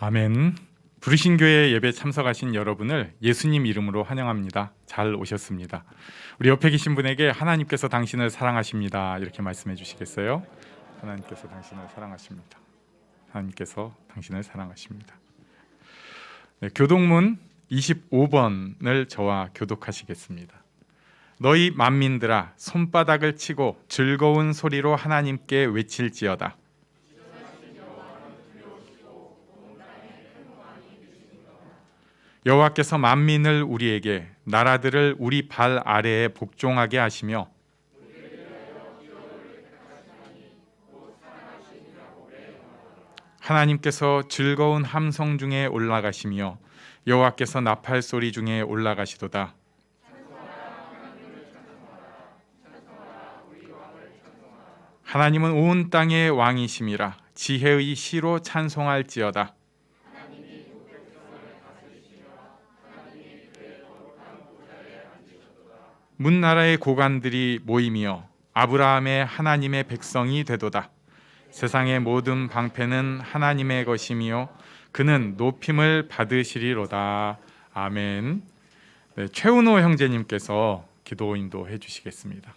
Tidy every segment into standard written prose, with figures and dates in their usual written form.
아멘. 부르신 교회 예배 참석하신 여러분을 예수님 이름으로 환영합니다. 잘 오셨습니다. 우리 옆에 계신 분에게 하나님께서 당신을 사랑하십니다. 이렇게 말씀해 주시겠어요? 하나님께서 당신을 사랑하십니다. 하나님께서 당신을 사랑하십니다. 네, 교독문 25번을 저와 교독하시겠습니다. 너희 만민들아 손바닥을 치고 즐거운 소리로 하나님께 외칠지어다. 여호와께서 만민을 우리에게 나라들을 우리 발 아래에 복종하게 하시며 하나님께서 즐거운 함성 중에 올라가시며 여호와께서 나팔 소리 중에 올라가시도다. 하나님은 온 땅의 왕이심이라 지혜의 시로 찬송할지어다. 문나라의 고관들이 모이며 아브라함의 하나님의 백성이 되도다. 세상의 모든 방패는 하나님의 것이며 그는 높임을 받으시리로다. 아멘. 네, 최은호 형제님께서 기도 인도해 주시겠습니다.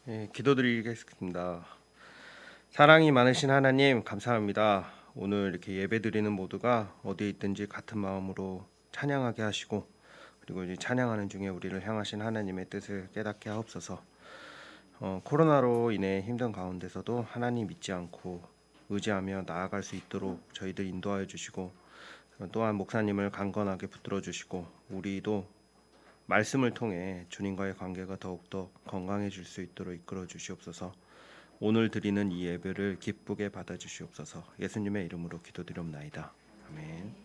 네, 기도드리겠습니다. 사랑이 많으신 하나님 감사합니다. 오늘 이렇게 예배드리는 모두가 어디에 있든지 같은 마음으로 찬양하게 하시고 그리고 이제 찬양하는 중에 우리를 향하신 하나님의 뜻을 깨닫게 하옵소서. 코로나로 인해 힘든 가운데서도 하나님 잊지 않고 의지하며 나아갈 수 있도록 저희들 인도하여 주시고 또한 목사님을 강건하게 붙들어 주시고 우리도 말씀을 통해 주님과의 관계가 더욱더 건강해질 수 있도록 이끌어 주시옵소서. 오늘 드리는 이 예배를 기쁘게 받아 주시옵소서. 예수님의 이름으로 기도드리옵나이다. 아멘.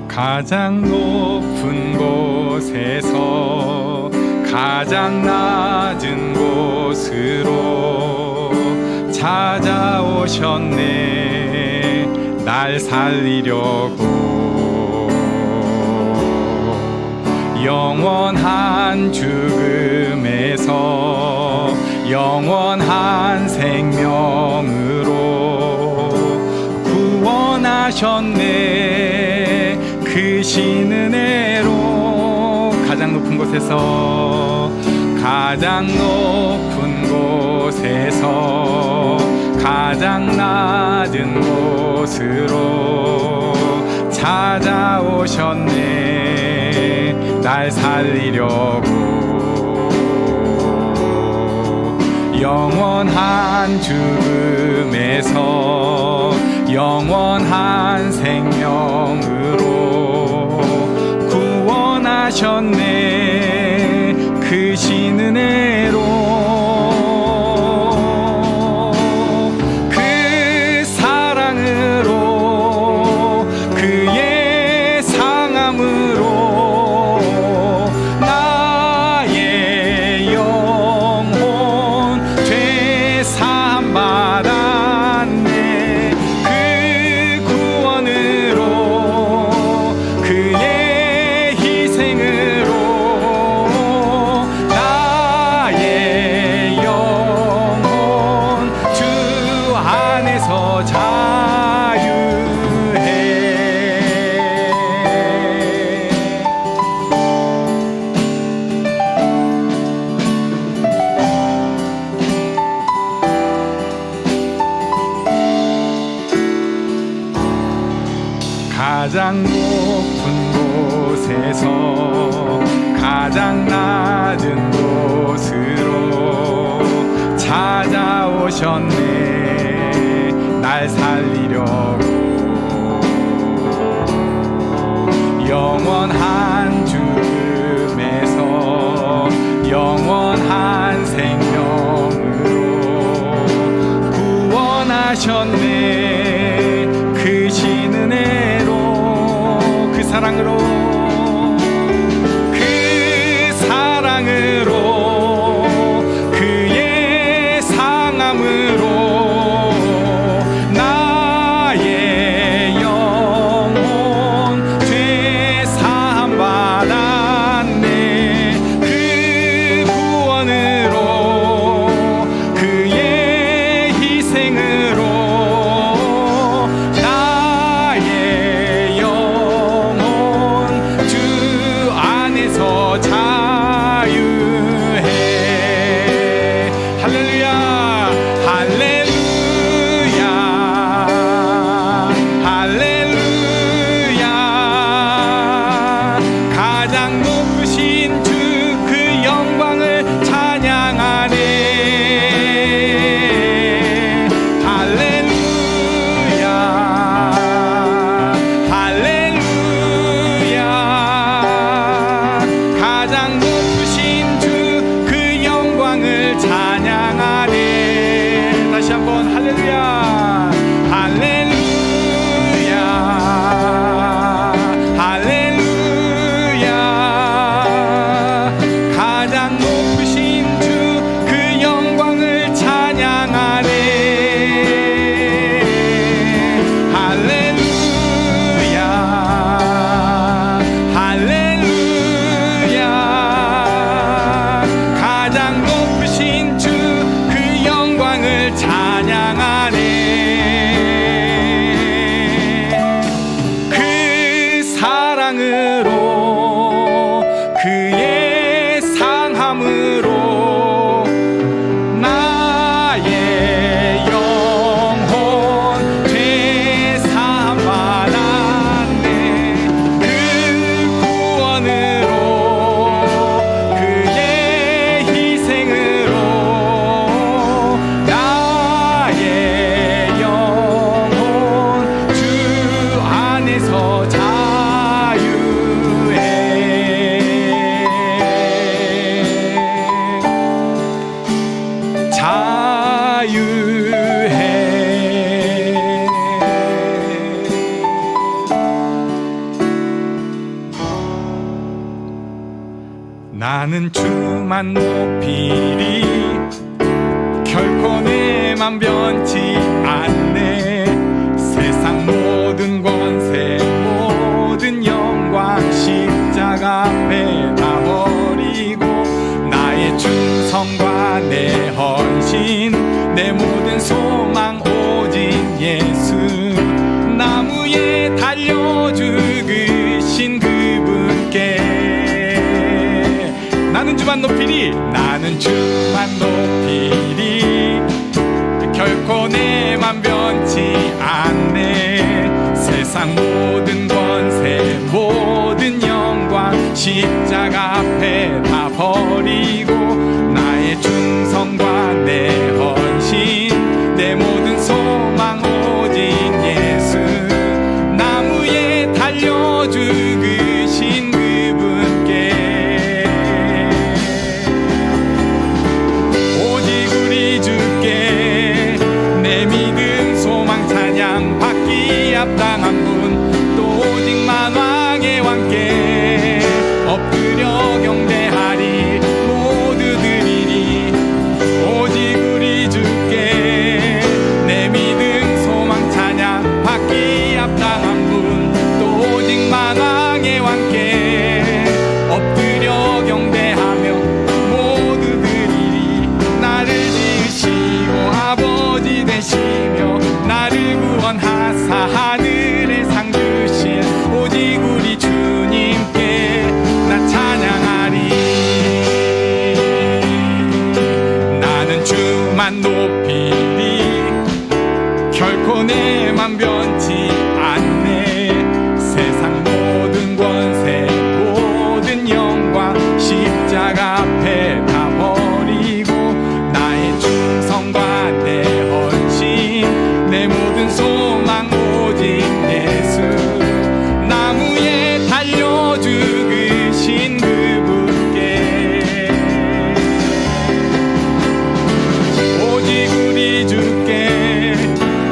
가장 높은 곳에서 가장 낮은 곳으로 찾아오셨네. 날 살리려고 영원한 죽음에서 영원한 생명으로 구원하셨네. 크신 은혜로 가장 높은 곳에서 가장 높은 곳에서 가장 낮은 곳으로 찾아오셨네. 날 살리려고 영원한 죽음에서 영원한 생명으로 구원하셨네. 크신 은혜로 그 사랑으로 그의 상함으로 나의 영혼 죄사함 받았네. 그 구원으로 그의 희생으로 나의 영혼 주 안에서 자유해. 가장 높은 곳에서 가장 낮은 곳으로 찾아오셨네. 날 살리려고 영원한 죽음에서 영원한 생명으로 구원하셨네. 크신 은혜로 그 사랑으로 나는 주만 높이리 결코 내 맘 변치 않네. 세상 모든 권세 모든 영광 십자가 앞에 다 버리고 나의 충성과 내 헌신 내 모든 소망 오직 예수 나무에 달려 죽으신 그분께 나는 주만 높이리 나는 주만 높이리 결코 내 맘 변치 않네. 세상 모든 권세 모든 영광 십자가 앞에 다 버리고 나의 충성과 내 헌신 내 모든 소망 오직 예수 나무에 달려 죽으신 그분께 오직 우리 주께 내 믿음 소망 찬양 받기 합당한 분 또 오직 만왕의 왕께 엎드려 경배하리 모두 드리리 오직 우리 주께 내 믿음 소망 찬양 받기 합당한 분 또 오직 만왕의 왕께 엎드려 경배하며 모두 드리리 나를 지으시고 아버지 되시며 나를 구원하사 하늘에 상 주신 오직 우리 주님께 나 찬양하리. 나는 주만 높이리 결코 내 맘 변치 않네. 세상 모든 권세 모든 영광 십자가 앞에 다 버리고 나의 충성과 내 헌신 내 모든 소망 오직 예수 나무에 달려 죽으신 그분께 오직 우리 주께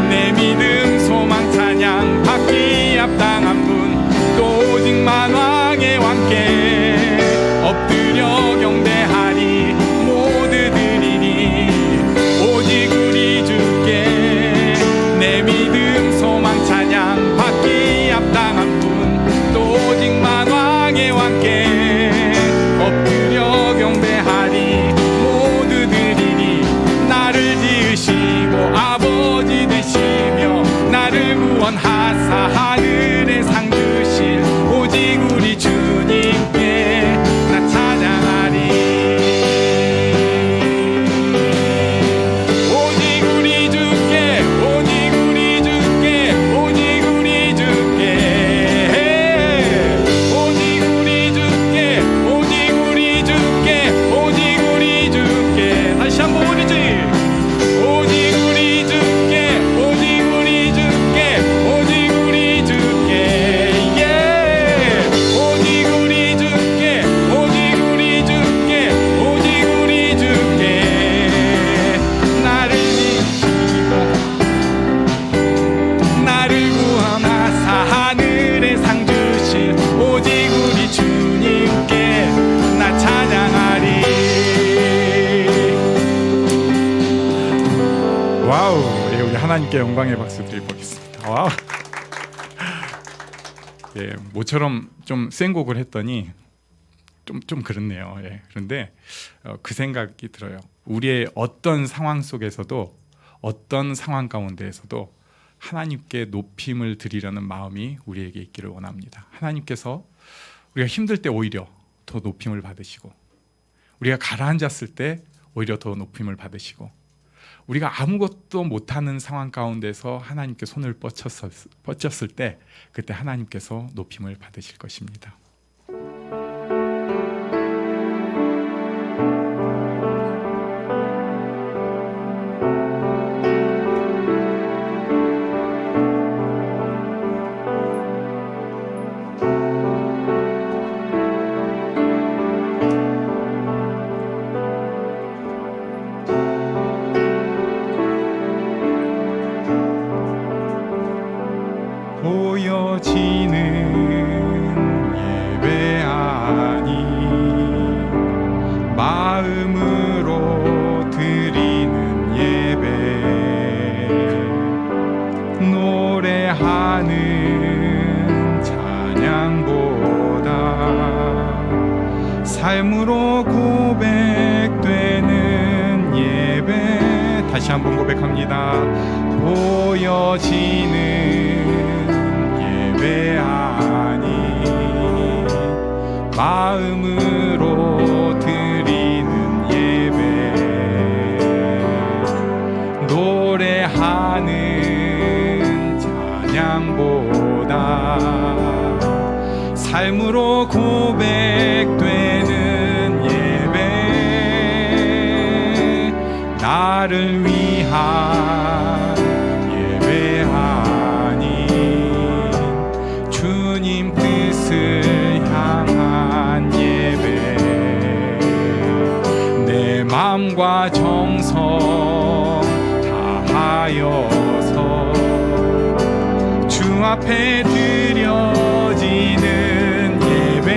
내 믿음 소망 찬양 받기 합당한 분 또 오직 만왕의 왕께 엎드려 경배하리 모두 드리리 오직 우리 주께 내 믿음 소망 찬양 받기 합당한 분 또 오직 만왕의 왕께 엎드려 경배하리 모두 드리리 나를 지으시고 아버지 되시며 나를 구원하사 하늘에 상 주신 오직 우리 주님께 나 찬양하리. 오직 우리 주께 오직 우리 주께 오직 우리 주께 오직 우리 주께 오직 우리 주께 오직 우리 주께 다시 한번 우리 주 오직 우리 주께 오직 우리 주께 오직 우리 주께 예 오직 우리 주께 오직 우리 주께 오직 우리 주께 나를 지키고 나를 구원하사 하늘에 상 주신 오직 우리 주님께 나 찬양하리. 와우, 예, 우리 하나님께 영광의 박수 드려보겠습니다. 와우. 예, 모처럼 좀 센 곡을 했더니 좀 그렇네요. 예, 그런데 그 생각이 들어요. 우리의 어떤 상황 속에서도 어떤 상황 가운데에서도 하나님께 높임을 드리려는 마음이 우리에게 있기를 원합니다. 하나님께서 우리가 힘들 때 오히려 더 높임을 받으시고 우리가 가라앉았을 때 오히려 더 높임을 받으시고 우리가 아무것도 못하는 상황 가운데서 하나님께 손을 뻗쳤을 때 그때 하나님께서 높임을 받으실 것입니다. 보여지는 삶으로 고백되는 예배. 다시 한번 고백합니다. 보여지는 예배 아니 마음으로 드리는 예배, 노래하는 찬양보다 삶으로 고백되는 예배, 나를 위한 예배 아닌 주님 뜻을 향한 예배, 내 마음과 정성 다하여서 주 앞에 드려지는 예배,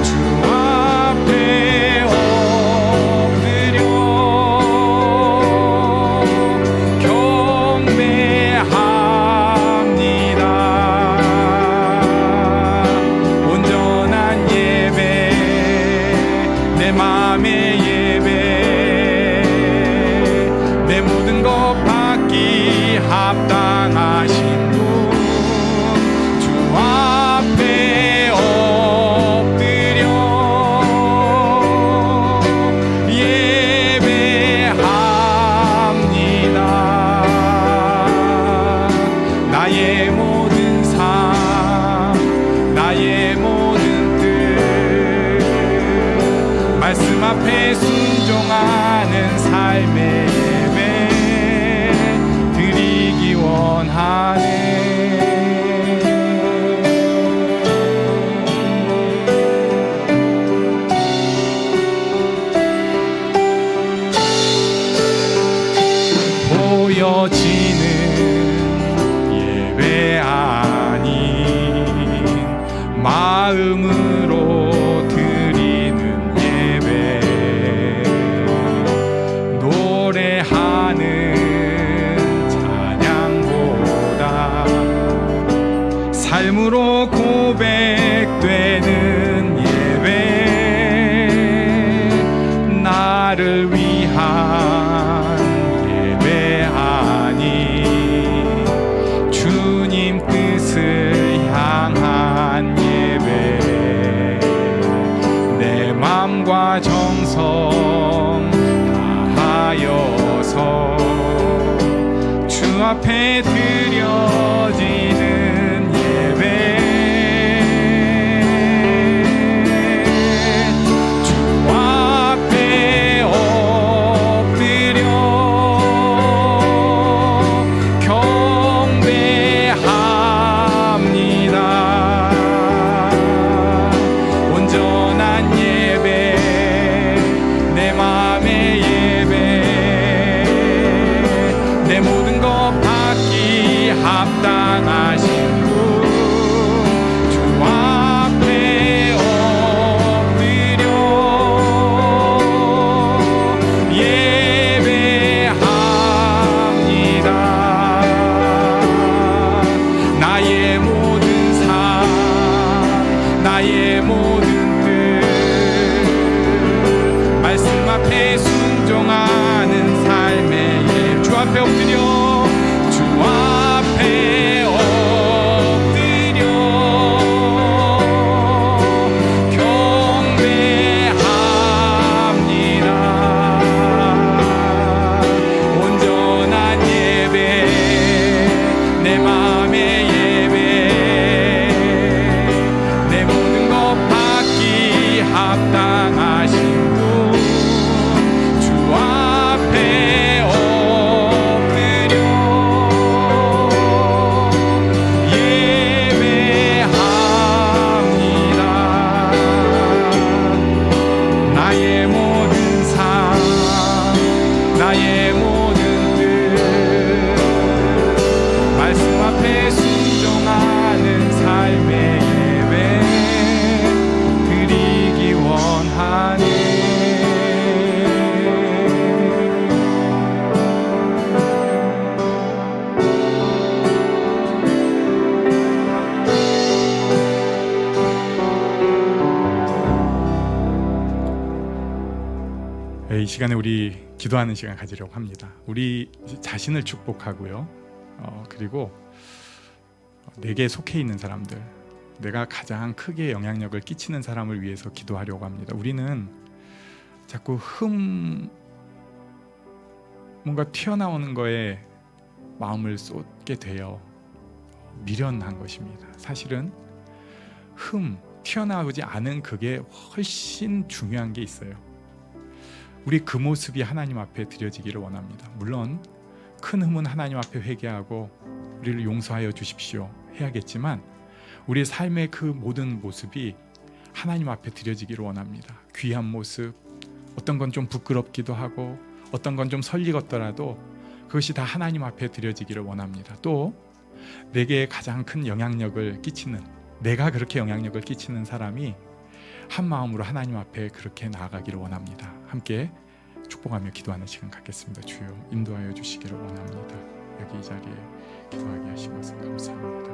주 앞에 엎드려 경배합니다. 온전한 예배, 내 맘의 예배, 내 모든 것 받기 합당하신 분, 주 앞에 엎드려 예배합니다. 나의 모든 삶, 나의 모든 뜻, 말씀 앞에 순종하는 삶의 예배 드리기 원하네. 보여지는 예배 아닌 마음으로 드리는 예배, 노래하는 찬양보다 삶으로 고백되는 예배, 나를 위한 예배 아닌 주님 뜻을 향한 예배, 내 맘과 정성 다하여서 주 앞에 드려지는 예배, 주 앞에 엎드려 경배합니다. 온전한 예배, 내 맘의 예배, 내 모든 것 받기 합당하신 분, 주 앞에 엎드려 예배합니다. 나의 모든 삶, 나의 모든 뜻, 말씀 앞에 순종하는 삶의 예, 주 앞에 엎드려, 주 앞에 엎드려 경배합니다. 온전한 예배, 내 맘의 예배, 내 모든 것 이 시간에 우리 기도하는 시간 가지려고 합니다. 우리 자신을 축복하고요. 그리고 내게 속해 있는 사람들, 내가 가장 크게 영향력을 끼치는 사람을 위해서 기도하려고 합니다. 우리는 자꾸 뭔가 튀어나오는 거에 마음을 쏟게 되어 미련한 것입니다. 사실은 튀어나오지 않은 그게 훨씬 중요한 게 있어요. 우리 그 모습이 하나님 앞에 드려지기를 원합니다. 물론 큰 흠은 하나님 앞에 회개하고 우리를 용서하여 주십시오 해야겠지만, 우리 삶의 그 모든 모습이 하나님 앞에 드려지기를 원합니다. 귀한 모습, 어떤 건 좀 부끄럽기도 하고 어떤 건 좀 설리겠더라도 그것이 다 하나님 앞에 드려지기를 원합니다. 또 내게 가장 큰 영향력을 끼치는, 내가 그렇게 영향력을 끼치는 사람이 한 마음으로 하나님 앞에 그렇게 나아가기를 원합니다. 함께 축복하며 기도하는 시간 갖겠습니다. 주여 인도하여 주시기를 원합니다. 여기 이 자리에 기도하게 하신 것을 감사합니다.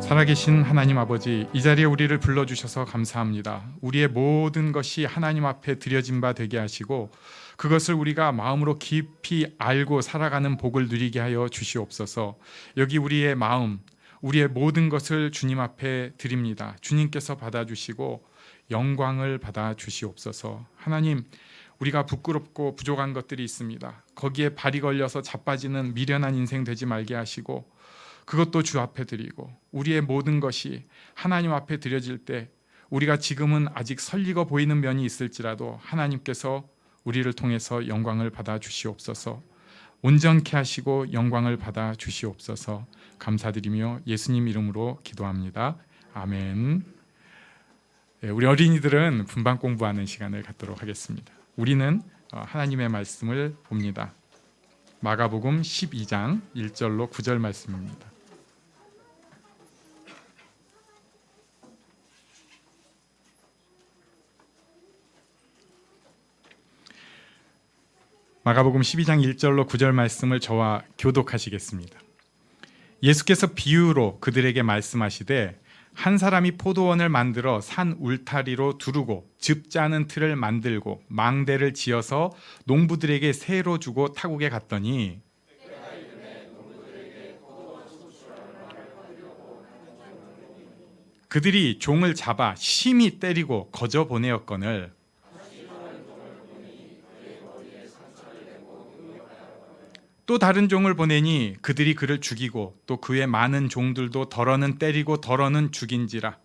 살아계신 하나님 아버지, 이 자리에 우리를 불러주셔서 감사합니다. 우리의 모든 것이 하나님 앞에 드려진 바 되게 하시고 그것을 우리가 마음으로 깊이 알고 살아가는 복을 누리게 하여 주시옵소서. 여기 우리의 마음, 우리의 모든 것을 주님 앞에 드립니다. 주님께서 받아주시고 영광을 받아 주시옵소서. 하나님, 우리가 부끄럽고 부족한 것들이 있습니다. 거기에 발이 걸려서 자빠지는 미련한 인생 되지 말게 하시고 그것도 주 앞에 드리고, 우리의 모든 것이 하나님 앞에 드려질 때 우리가 지금은 아직 설리고 보이는 면이 있을지라도 하나님께서 우리를 통해서 영광을 받아 주시옵소서. 온전케 하시고 영광을 받아 주시옵소서. 감사드리며 예수님 이름으로 기도합니다. 아멘. 우리 어린이들은 분반 공부하는 시간을 갖도록 하겠습니다. 우리는 하나님의 말씀을 봅니다. 마가복음 12장 1절로 9절 말씀입니다. 마가복음 12장 1절로 9절 말씀을 저와 교독하시겠습니다. 예수께서 비유로 그들에게 말씀하시되, 한 사람이 포도원을 만들어 산 울타리로 두르고 즙 짜는 틀을 만들고 망대를 지어서 농부들에게 세로 주고 타국에 갔더니, 그들이 종을 잡아 심히 때리고 거저 보내었거늘 또 다른 종을 보내니 그들이 그를 죽이고 또 그의 많은 종들도 덜어는 때리고 덜어는 죽인지라.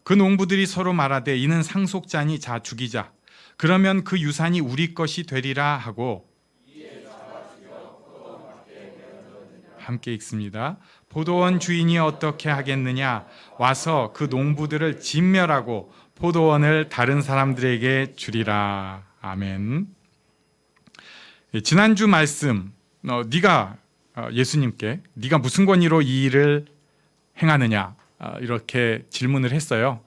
그 농부들이 서로 말하되 이는 상속자니 자 죽이자. 그러면 그 유산이 우리 것이 되리라 하고 함께 읽습니다. 포도원 주인이 어떻게 하겠느냐? 와서 그 농부들을 진멸하고 포도원을 다른 사람들에게 주리라. 아멘. 지난주 말씀, 네가 예수님께 네가 무슨 권위로 이 일을 행하느냐 이렇게 질문을 했어요.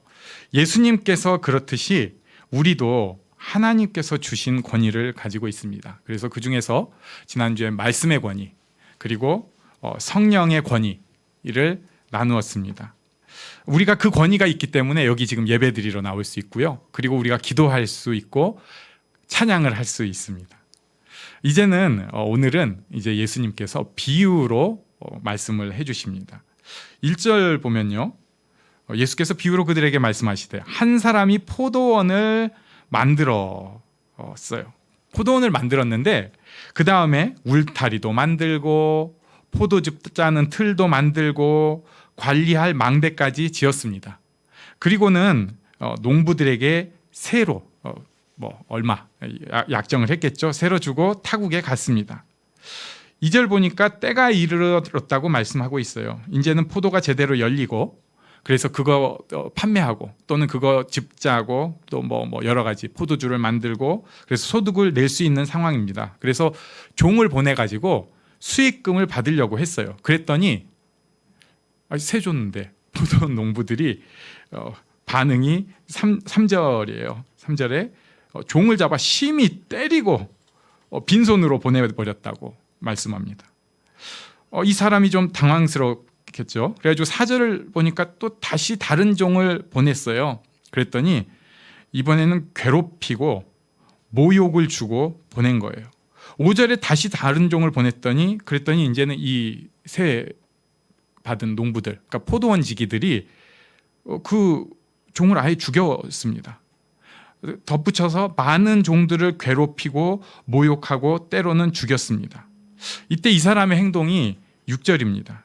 예수님께서 그렇듯이 우리도 하나님께서 주신 권위를 가지고 있습니다. 그래서 그 중에서 지난주에 말씀의 권위 그리고 성령의 권위를 나누었습니다. 우리가 그 권위가 있기 때문에 여기 지금 예배드리러 나올 수 있고요. 그리고 우리가 기도할 수 있고 찬양을 할 수 있습니다. 이제는 오늘은 이제 예수님께서 비유로 말씀을 해주십니다. 1절 보면요, 예수께서 비유로 그들에게 말씀하시되 한 사람이 포도원을 만들었어요. 포도원을 만들었는데 그 다음에 울타리도 만들고 포도즙 짜는 틀도 만들고 관리할 망대까지 지었습니다. 그리고는 농부들에게 새로 얼마 약정을 했겠죠. 새로 주고 타국에 갔습니다. 2절 보니까 때가 이르렀다고 말씀하고 있어요. 이제는 포도가 제대로 열리고 그래서 그거 판매하고 또는 그거 즙짜고 또 여러 가지 포도주를 만들고 그래서 소득을 낼 수 있는 상황입니다. 그래서 종을 보내가지고 수익금을 받으려고 했어요. 그랬더니 새 줬는데 포도원 농부들이 반응이 3절이에요. 3절에 종을 잡아 심히 때리고 빈손으로 보내버렸다고 말씀합니다. 이 사람이 좀 당황스럽겠죠. 그래가지고 4절을 보니까 또 다시 다른 종을 보냈어요. 그랬더니 이번에는 괴롭히고 모욕을 주고 보낸 거예요. 5절에 다시 다른 종을 보냈더니 그랬더니 이제는 이 새 받은 농부들, 그러니까 포도원 지기들이 그 종을 아예 죽였습니다. 덧붙여서 많은 종들을 괴롭히고 모욕하고 때로는 죽였습니다. 이때 이 사람의 행동이 6절입니다.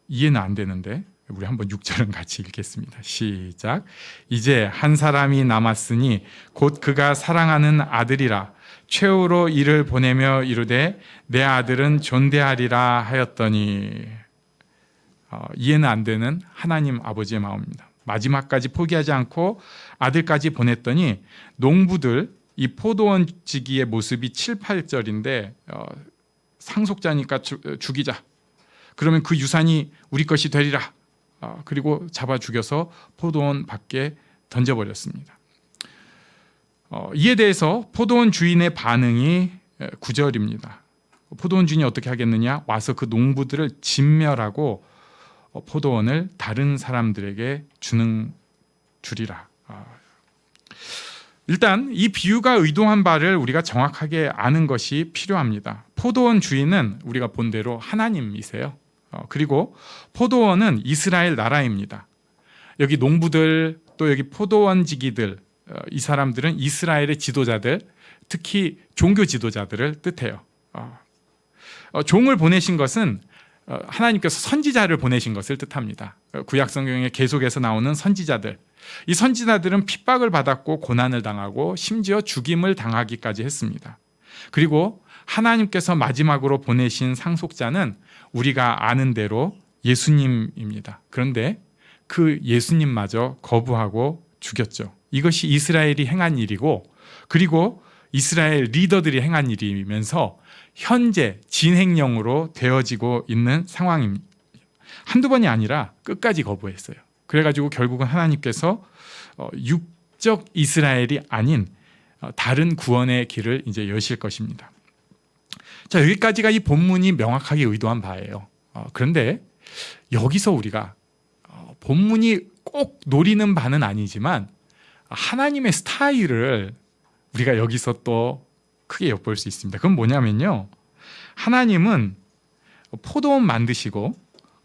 이해는 안 되는데 우리 한번 6절은 같이 읽겠습니다. 시작. 이제 한 사람이 남았으니 곧 그가 사랑하는 아들이라 최후로 이를 보내며 이르되 내 아들은 존대하리라 하였더니 이해는 안 되는 하나님 아버지의 마음입니다. 마지막까지 포기하지 않고 아들까지 보냈더니 농부들 이 포도원 지기의 모습이 7, 8절인데 상속자니까 죽이자. 그러면 그 유산이 우리 것이 되리라. 그리고 잡아 죽여서 포도원 밖에 던져버렸습니다. 이에 대해서 포도원 주인의 반응이 9절입니다. 포도원 주인이 어떻게 하겠느냐? 와서 그 농부들을 진멸하고 포도원을 다른 사람들에게 주리라. 일단 이 비유가 의도한 바를 우리가 정확하게 아는 것이 필요합니다. 포도원 주인은 우리가 본 대로 하나님이세요. 그리고 포도원은 이스라엘 나라입니다. 여기 농부들 또 여기 포도원 지기들 이 사람들은 이스라엘의 지도자들, 특히 종교 지도자들을 뜻해요. 종을 보내신 것은 하나님께서 선지자를 보내신 것을 뜻합니다. 구약 성경에 계속해서 나오는 선지자들, 이 선지자들은 핍박을 받았고 고난을 당하고 심지어 죽임을 당하기까지 했습니다. 그리고 하나님께서 마지막으로 보내신 상속자는 우리가 아는 대로 예수님입니다. 그런데 그 예수님마저 거부하고 죽였죠. 이것이 이스라엘이 행한 일이고 그리고 이스라엘 리더들이 행한 일이면서 현재 진행형으로 되어지고 있는 상황입니다. 한두 번이 아니라 끝까지 거부했어요. 그래가지고 결국은 하나님께서 육적 이스라엘이 아닌 다른 구원의 길을 이제 여실 것입니다. 자, 여기까지가 이 본문이 명확하게 의도한 바예요. 그런데 여기서 우리가 본문이 꼭 노리는 바는 아니지만 하나님의 스타일을 우리가 여기서 또 크게 엿볼 수 있습니다. 그건 뭐냐면요, 하나님은 포도원 만드시고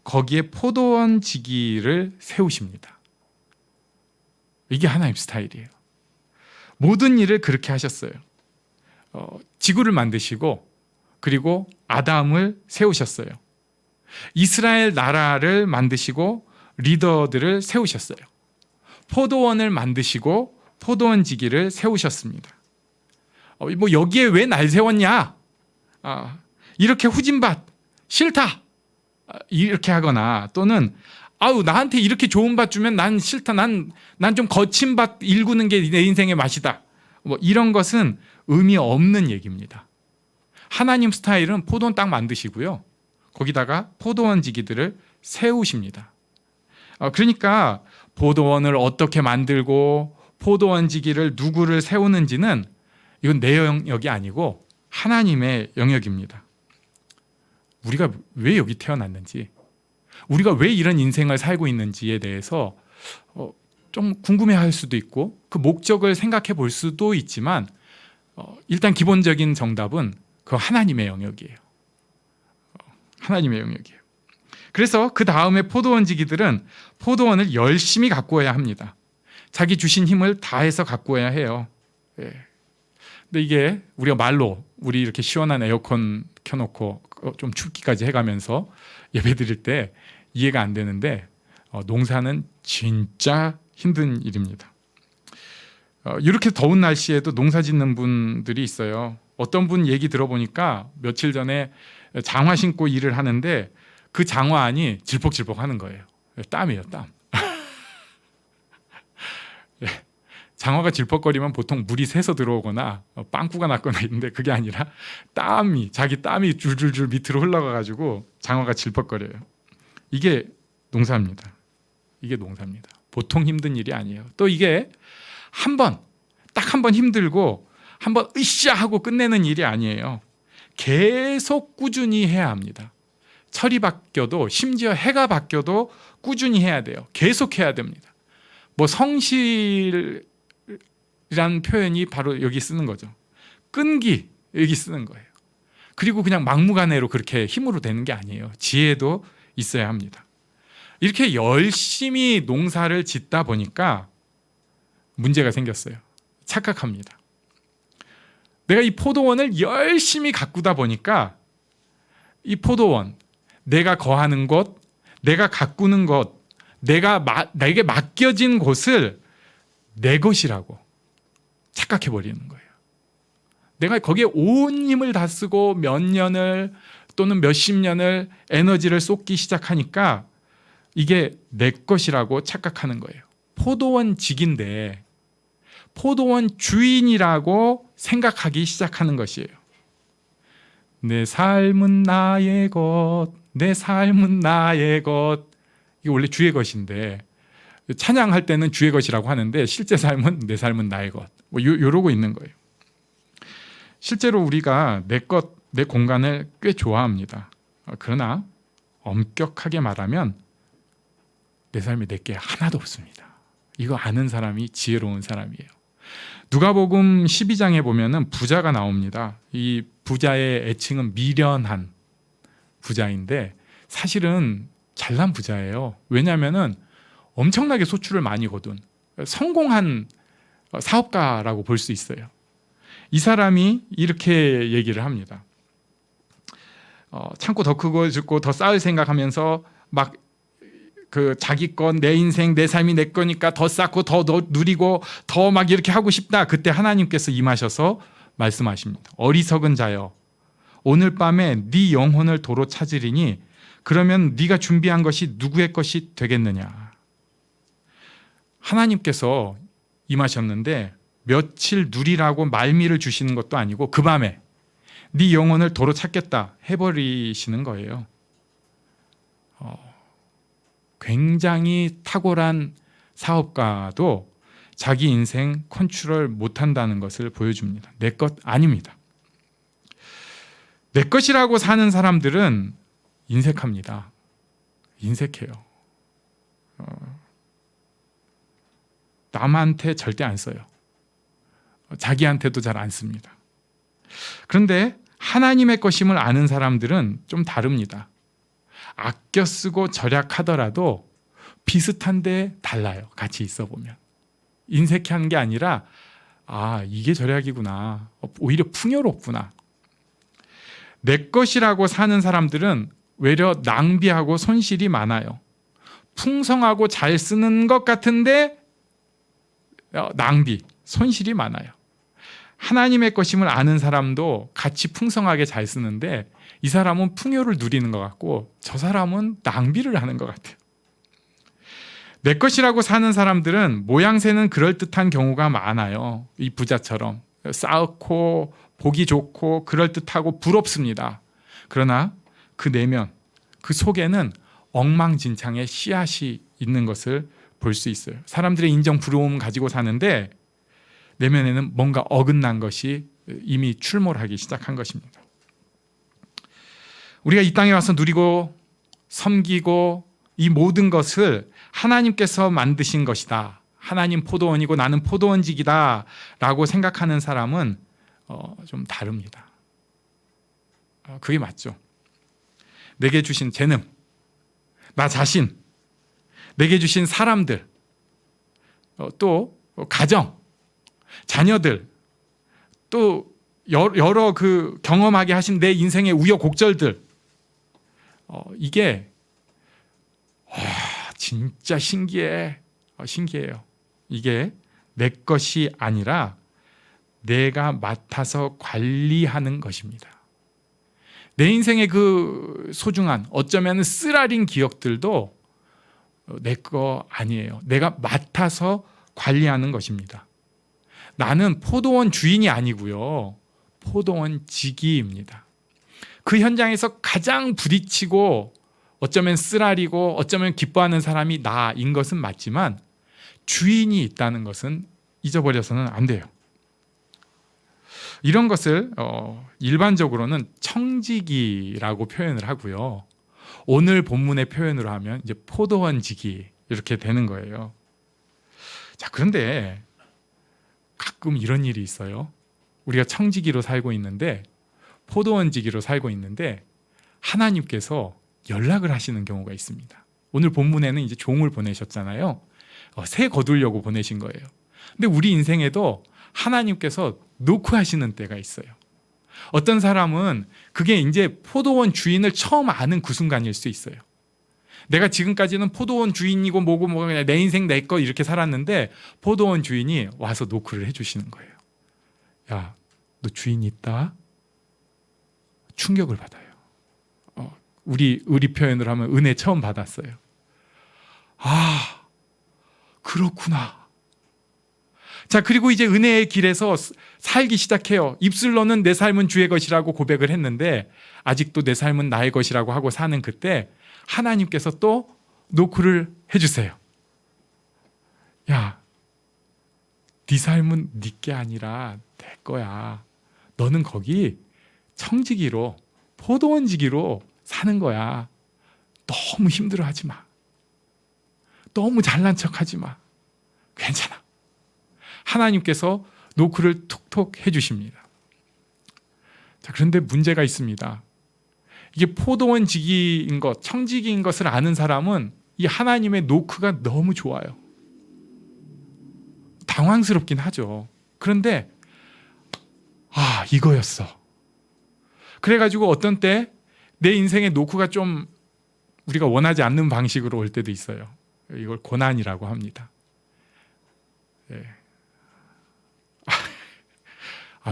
거기에 포도원 지기를 세우십니다. 이게 하나님 스타일이에요. 모든 일을 그렇게 하셨어요. 지구를 만드시고 그리고 아담을 세우셨어요. 이스라엘 나라를 만드시고 리더들을 세우셨어요. 포도원을 만드시고 포도원 지기를 세우셨습니다. 뭐 여기에 왜 날 세웠냐? 이렇게 후진밭 싫다. 이렇게 하거나 또는 아우 나한테 이렇게 좋은 밭 주면 난 싫다. 난 좀 거친 밭 일구는 게 내 인생의 맛이다. 뭐 이런 것은 의미 없는 얘기입니다. 하나님 스타일은 포도원 딱 만드시고요. 거기다가 포도원 지기들을 세우십니다. 그러니까 포도원을 어떻게 만들고 포도원 지기를 누구를 세우는지는 이건 내 영역이 아니고 하나님의 영역입니다. 우리가 왜 여기 태어났는지, 우리가 왜 이런 인생을 살고 있는지에 대해서 좀 궁금해할 수도 있고 그 목적을 생각해 볼 수도 있지만 일단 기본적인 정답은 그 하나님의 영역이에요. 하나님의 영역이에요. 그래서 그 다음에 포도원 지기들은 포도원을 열심히 가꾸어야 합니다. 자기 주신 힘을 다해서 가꾸어야 해요. 근데 이게 우리가 말로 우리 이렇게 시원한 에어컨 켜놓고 좀 춥기까지 해가면서 예배 드릴 때 이해가 안 되는데 농사는 진짜 힘든 일입니다. 이렇게 더운 날씨에도 농사 짓는 분들이 있어요. 어떤 분 얘기 들어보니까 며칠 전에 장화 신고 일을 하는데 그 장화 안이 질퍽질퍽 하는 거예요. 땀이에요, 땀. 장화가 질퍽거리면 보통 물이 새서 들어오거나 빵꾸가 났거나 있는데 그게 아니라 자기 땀이 줄줄줄 밑으로 흘러가가지고 장화가 질퍽거려요. 이게 농사입니다. 이게 농사입니다. 보통 힘든 일이 아니에요. 또 이게 딱 한 번 힘들고 한 번 으쌰 하고 끝내는 일이 아니에요. 계속 꾸준히 해야 합니다. 철이 바뀌어도 심지어 해가 바뀌어도 꾸준히 해야 돼요. 계속 해야 됩니다. 뭐 성실이라는 표현이 바로 여기 쓰는 거죠. 끈기 여기 쓰는 거예요. 그리고 그냥 막무가내로 그렇게 힘으로 되는 게 아니에요. 지혜도 있어야 합니다. 이렇게 열심히 농사를 짓다 보니까 문제가 생겼어요. 착각합니다. 내가 이 포도원을 열심히 가꾸다 보니까 이 포도원, 내가 거하는 곳, 내가 가꾸는 것, 내게 맡겨진 곳을 내 것이라고 착각해버리는 거예요. 내가 거기에 온 힘을 다 쓰고 몇 년을 또는 몇십 년을 에너지를 쏟기 시작하니까 이게 내 것이라고 착각하는 거예요. 포도원 직인데 포도원 주인이라고 생각하기 시작하는 것이에요. 내 삶은 나의 것, 내 삶은 나의 것. 이게 원래 주의 것인데 찬양할 때는 주의 것이라고 하는데 실제 삶은 내 삶은 나의 것. 뭐 이러고 있는 거예요. 실제로 우리가 내 공간을 꽤 좋아합니다. 그러나 엄격하게 말하면 내 삶에 내게 하나도 없습니다. 이거 아는 사람이 지혜로운 사람이에요. 누가복음 12장에 보면은 부자가 나옵니다. 이 부자의 애칭은 미련한 부자인데 사실은 잘난 부자예요. 왜냐하면은 엄청나게 소출을 많이 거둔 성공한 사업가라고 볼 수 있어요. 이 사람이 이렇게 얘기를 합니다. 창고 더 크고 짓고 더 쌓을 생각하면서 막 그 자기 건 내 인생 내 삶이 내 거니까 더 쌓고 더 누리고 더 막 이렇게 하고 싶다. 그때 하나님께서 임하셔서 말씀하십니다. 어리석은 자여, 오늘 밤에 네 영혼을 도로 찾으리니 그러면 네가 준비한 것이 누구의 것이 되겠느냐. 하나님께서 임하셨는데 며칠 누리라고 말미를 주시는 것도 아니고 그 밤에 네 영혼을 도로 찾겠다 해버리시는 거예요. 굉장히 탁월한 사업가도 자기 인생 컨트롤 못한다는 것을 보여줍니다. 내 것 아닙니다. 내 것이라고 사는 사람들은 인색합니다. 인색해요. 남한테 절대 안 써요. 자기한테도 잘 안 씁니다. 그런데 하나님의 것임을 아는 사람들은 좀 다릅니다. 아껴 쓰고 절약하더라도 비슷한데 달라요. 같이 있어 보면. 인색한 게 아니라 이게 절약이구나. 오히려 풍요롭구나. 내 것이라고 사는 사람들은 외려 낭비하고 손실이 많아요. 풍성하고 잘 쓰는 것 같은데 낭비, 손실이 많아요. 하나님의 것임을 아는 사람도 같이 풍성하게 잘 쓰는데 이 사람은 풍요를 누리는 것 같고 저 사람은 낭비를 하는 것 같아요. 내 것이라고 사는 사람들은 모양새는 그럴듯한 경우가 많아요. 이 부자처럼 쌓고 보기 좋고 그럴듯하고 부럽습니다. 그러나 그 내면, 그 속에는 엉망진창의 씨앗이 있는 것을 볼 수 있어요. 사람들의 인정 부러움 가지고 사는데 내면에는 뭔가 어긋난 것이 이미 출몰하기 시작한 것입니다. 우리가 이 땅에 와서 누리고 섬기고 이 모든 것을 하나님께서 만드신 것이다. 하나님 포도원이고 나는 포도원직이다 라고 생각하는 사람은 좀 다릅니다. 그게 맞죠. 내게 주신 재능, 나 자신, 내게 주신 사람들, 또 가정, 자녀들, 또 여러 그 경험하게 하신 내 인생의 우여곡절들, 이게 진짜 신기해요. 이게 내 것이 아니라 내가 맡아서 관리하는 것입니다. 내 인생의 그 소중한 어쩌면 쓰라린 기억들도 내 거 아니에요. 내가 맡아서 관리하는 것입니다. 나는 포도원 주인이 아니고요. 포도원 지기입니다. 그 현장에서 가장 부딪히고 어쩌면 쓰라리고 어쩌면 기뻐하는 사람이 나인 것은 맞지만 주인이 있다는 것은 잊어버려서는 안 돼요. 이런 것을 일반적으로는 청지기라고 표현을 하고요. 오늘 본문의 표현으로 하면 이제 포도원지기 이렇게 되는 거예요. 자, 그런데 가끔 이런 일이 있어요. 우리가 청지기로 살고 있는데 포도원지기로 살고 있는데 하나님께서 연락을 하시는 경우가 있습니다. 오늘 본문에는 이제 종을 보내셨잖아요. 새 거두려고 보내신 거예요. 근데 우리 인생에도 하나님께서 노크하시는 때가 있어요. 어떤 사람은 그게 이제 포도원 주인을 처음 아는 그 순간일 수 있어요. 내가 지금까지는 포도원 주인이고 뭐고 내 인생 내 거 이렇게 살았는데 포도원 주인이 와서 노크를 해주시는 거예요. 야, 너 주인이 있다? 충격을 받아요. 우리 표현으로 하면 은혜 처음 받았어요. 아, 그렇구나. 자, 그리고 이제 은혜의 길에서 살기 시작해요. 입술로는 내 삶은 주의 것이라고 고백을 했는데 아직도 내 삶은 나의 것이라고 하고 사는 그때 하나님께서 또 노크를 해주세요. 야, 네 삶은 네 게 아니라 내 거야. 너는 거기 청지기로 포도원지기로 사는 거야. 너무 힘들어하지 마. 너무 잘난 척하지 마. 괜찮아. 하나님께서 노크를 툭툭 해주십니다. 자, 그런데 문제가 있습니다. 이게 포도원지기인 것, 청지기인 것을 아는 사람은 이 하나님의 노크가 너무 좋아요. 당황스럽긴 하죠. 그런데 이거였어. 그래가지고 어떤 때 내 인생의 노크가 좀 우리가 원하지 않는 방식으로 올 때도 있어요. 이걸 고난이라고 합니다. 네.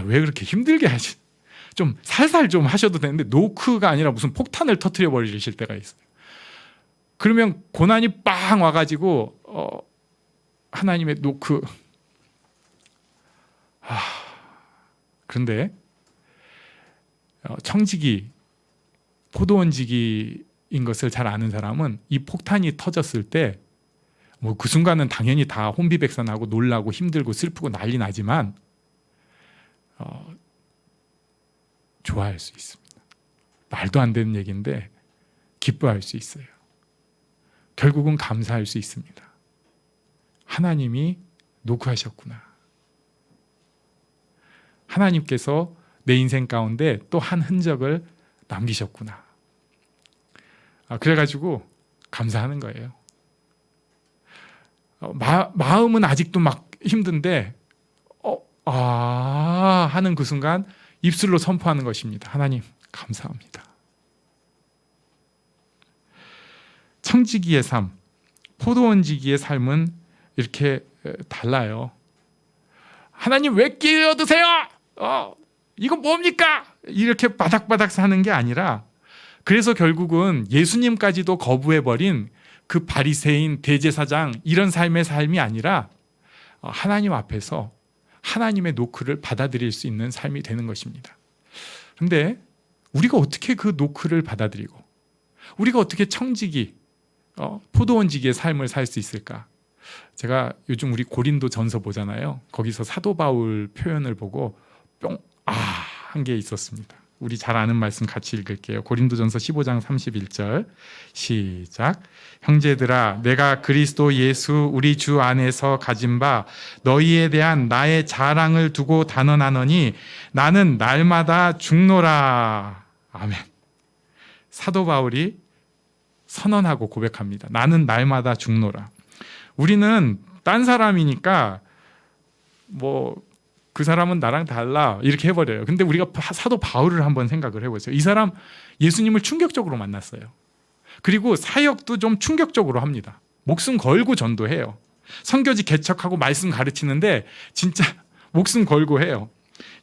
왜 그렇게 힘들게 하시? 좀 살살 좀 하셔도 되는데 노크가 아니라 무슨 폭탄을 터뜨려 버리실 때가 있어요. 그러면 고난이 빵 와가지고 하나님의 노크. 그런데 청지기, 포도원지기인 것을 잘 아는 사람은 이 폭탄이 터졌을 때 뭐 그 순간은 당연히 다 혼비백산하고 놀라고 힘들고 슬프고 난리 나지만 좋아할 수 있습니다. 말도 안 되는 얘기인데 기뻐할 수 있어요. 결국은 감사할 수 있습니다. 하나님이 노크하셨구나. 하나님께서 내 인생 가운데 또 한 흔적을 남기셨구나. 그래가지고 감사하는 거예요. 마음은 아직도 막 힘든데 하는 그 순간 입술로 선포하는 것입니다. 하나님 감사합니다. 청지기의 삶, 포도원지기의 삶은 이렇게 달라요. 하나님 왜 끼어드세요? 이거 뭡니까? 이렇게 바닥바닥 사는 게 아니라, 그래서 결국은 예수님까지도 거부해버린 그 바리새인 대제사장 이런 삶이 아니라 하나님 앞에서 하나님의 노크를 받아들일 수 있는 삶이 되는 것입니다. 그런데 우리가 어떻게 그 노크를 받아들이고 우리가 어떻게 청지기, 포도원지기의 삶을 살 수 있을까? 제가 요즘 우리 고린도 전서 보잖아요. 거기서 사도 바울 표현을 보고 한 게 있었습니다. 우리 잘 아는 말씀 같이 읽을게요. 고린도전서 15장 31절 시작. 형제들아, 내가 그리스도 예수 우리 주 안에서 가진 바 너희에 대한 나의 자랑을 두고 단언하노니 나는 날마다 죽노라. 아멘. 사도 바울이 선언하고 고백합니다. 나는 날마다 죽노라. 우리는 딴 사람이니까 그 사람은 나랑 달라 이렇게 해버려요. 근데 우리가 사도 바울을 한번 생각을 해보세요. 이 사람 예수님을 충격적으로 만났어요. 그리고 사역도 좀 충격적으로 합니다. 목숨 걸고 전도해요. 선교지 개척하고 말씀 가르치는데 진짜 목숨 걸고 해요.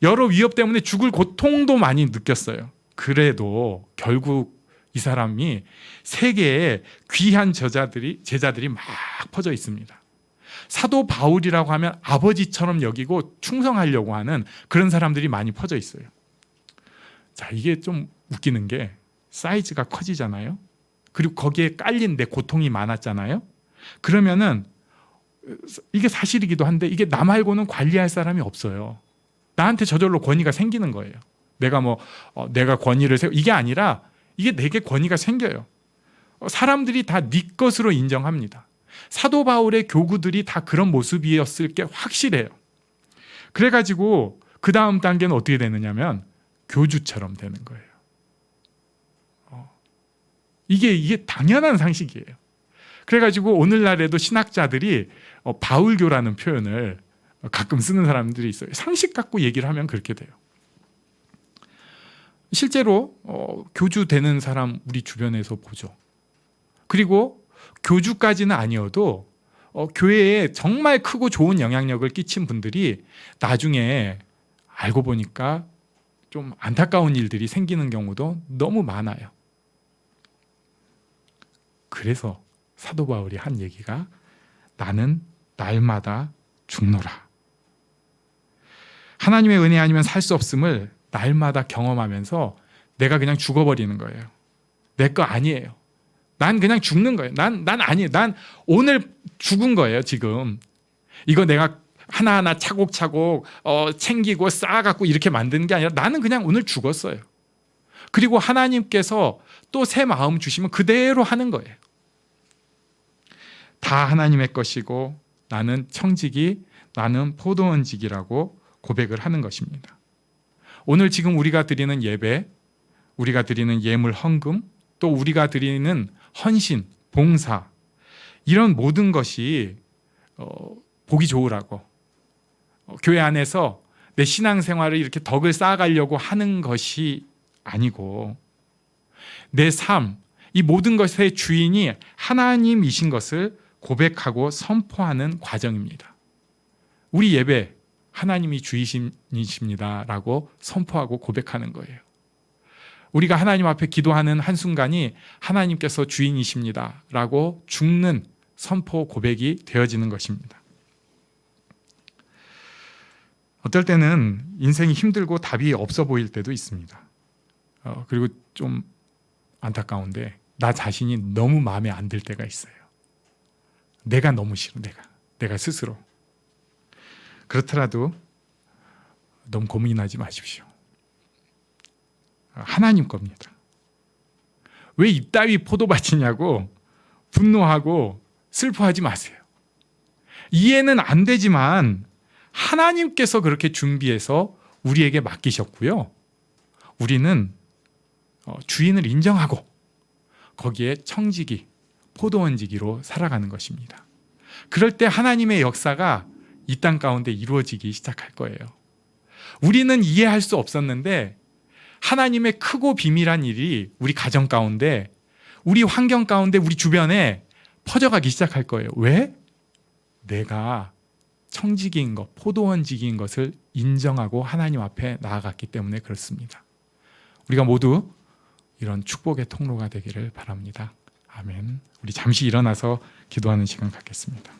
여러 위협 때문에 죽을 고통도 많이 느꼈어요. 그래도 결국 이 사람이 세계에 귀한 제자들이 막 퍼져 있습니다. 사도 바울이라고 하면 아버지처럼 여기고 충성하려고 하는 그런 사람들이 많이 퍼져 있어요. 자, 이게 좀 웃기는 게 사이즈가 커지잖아요. 그리고 거기에 깔린 내 고통이 많았잖아요. 그러면은 이게 사실이기도 한데 이게 나 말고는 관리할 사람이 없어요. 나한테 저절로 권위가 생기는 거예요. 내가 권위를 이게 아니라 이게 내게 권위가 생겨요. 사람들이 다 네 것으로 인정합니다. 사도 바울의 교구들이 다 그런 모습이었을 게 확실해요. 그래가지고 그 다음 단계는 어떻게 되느냐면 교주처럼 되는 거예요. 이게 당연한 상식이에요. 그래가지고 오늘날에도 신학자들이 바울교라는 표현을 가끔 쓰는 사람들이 있어요. 상식 갖고 얘기를 하면 그렇게 돼요. 실제로 교주 되는 사람 우리 주변에서 보죠. 그리고 교주까지는 아니어도 교회에 정말 크고 좋은 영향력을 끼친 분들이 나중에 알고 보니까 좀 안타까운 일들이 생기는 경우도 너무 많아요. 그래서 사도 바울이 한 얘기가 나는 날마다 죽노라. 하나님의 은혜 아니면 살 수 없음을 날마다 경험하면서 내가 그냥 죽어버리는 거예요. 내 거 아니에요. 난 그냥 죽는 거예요. 난 아니에요. 난 오늘 죽은 거예요, 지금. 이거 내가 하나하나 차곡차곡 챙기고 쌓아갖고 이렇게 만드는 게 아니라 나는 그냥 오늘 죽었어요. 그리고 하나님께서 또 새 마음 주시면 그대로 하는 거예요. 다 하나님의 것이고 나는 청지기, 나는 포도원지기라고 고백을 하는 것입니다. 오늘 지금 우리가 드리는 예배, 우리가 드리는 예물 헌금, 또 우리가 드리는 헌신, 봉사, 이런 모든 것이 보기 좋으라고 교회 안에서 내 신앙생활을 이렇게 덕을 쌓아가려고 하는 것이 아니고 내 삶, 이 모든 것의 주인이 하나님이신 것을 고백하고 선포하는 과정입니다. 우리 예배 하나님이 주이십니다라고 선포하고 고백하는 거예요. 우리가 하나님 앞에 기도하는 한순간이 하나님께서 주인이십니다라고 죽는 선포 고백이 되어지는 것입니다. 어떨 때는 인생이 힘들고 답이 없어 보일 때도 있습니다. 그리고 좀 안타까운데 나 자신이 너무 마음에 안 들 때가 있어요. 내가 너무 싫어. 내가 스스로. 그렇더라도 너무 고민하지 마십시오. 하나님 겁니다. 왜 이따위 포도밭이냐고 분노하고 슬퍼하지 마세요. 이해는 안 되지만 하나님께서 그렇게 준비해서 우리에게 맡기셨고요. 우리는 주인을 인정하고 거기에 청지기, 포도원지기로 살아가는 것입니다. 그럴 때 하나님의 역사가 이 땅 가운데 이루어지기 시작할 거예요. 우리는 이해할 수 없었는데 하나님의 크고 비밀한 일이 우리 가정 가운데, 우리 환경 가운데, 우리 주변에 퍼져가기 시작할 거예요. 왜? 내가 청지기인 것, 포도원지기인 것을 인정하고 하나님 앞에 나아갔기 때문에 그렇습니다. 우리가 모두 이런 축복의 통로가 되기를 바랍니다. 아멘. 우리 잠시 일어나서 기도하는 시간 갖겠습니다.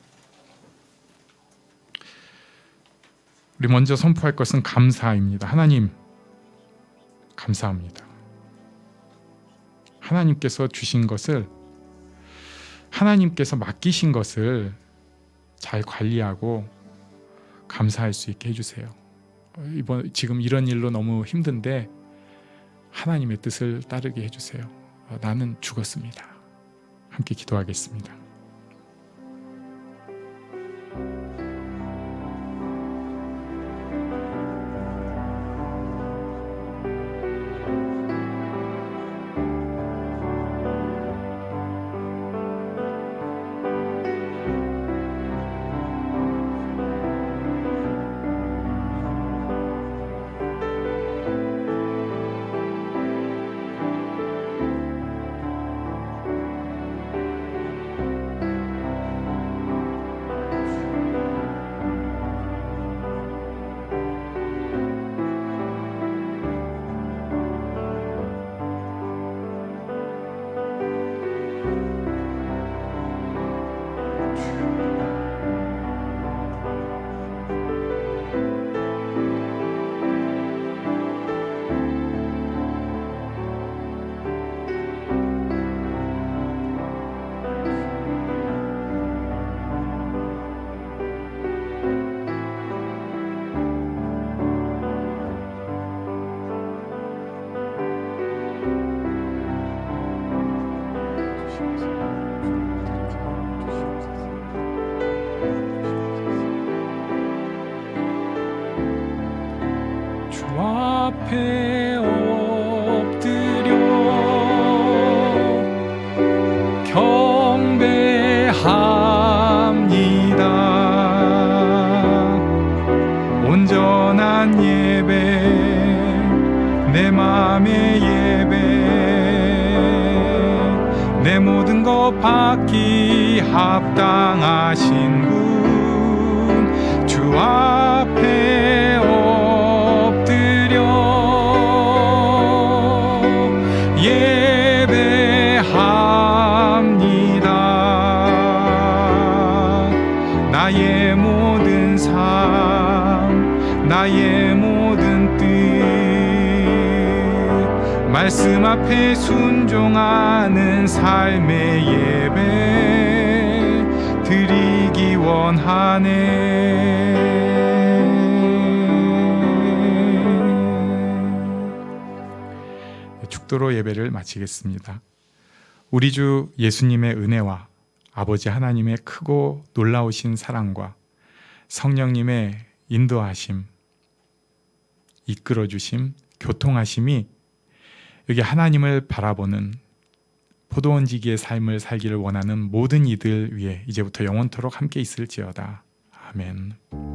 우리 먼저 선포할 것은 감사입니다. 하나님, 감사합니다. 하나님께서 주신 것을, 하나님께서 맡기신 것을 잘 관리하고 감사할 수 있게 해주세요. 지금 이런 일로 너무 힘든데 하나님의 뜻을 따르게 해주세요. 나는 죽었습니다. 함께 기도하겠습니다. 주 앞에 엎드려 경배합니다. 온전한 예배, 내 맘의 예배, 내 모든 것 받기 합당하신 분, 주 앞에 엎드려 예배합니다. 나의 모든 삶, 나의 모든 뜻, 말씀 앞에 순종하는 삶의 예배 드리기 원하네. 축도로 예배를 마치겠습니다. 우리 주 예수님의 은혜와 아버지 하나님의 크고 놀라우신 사랑과 성령님의 인도하심, 이끌어주심, 교통하심이 여기 하나님을 바라보는 포도원지기의 삶을 살기를 원하는 모든 이들 위해 이제부터 영원토록 함께 있을지어다. 아멘.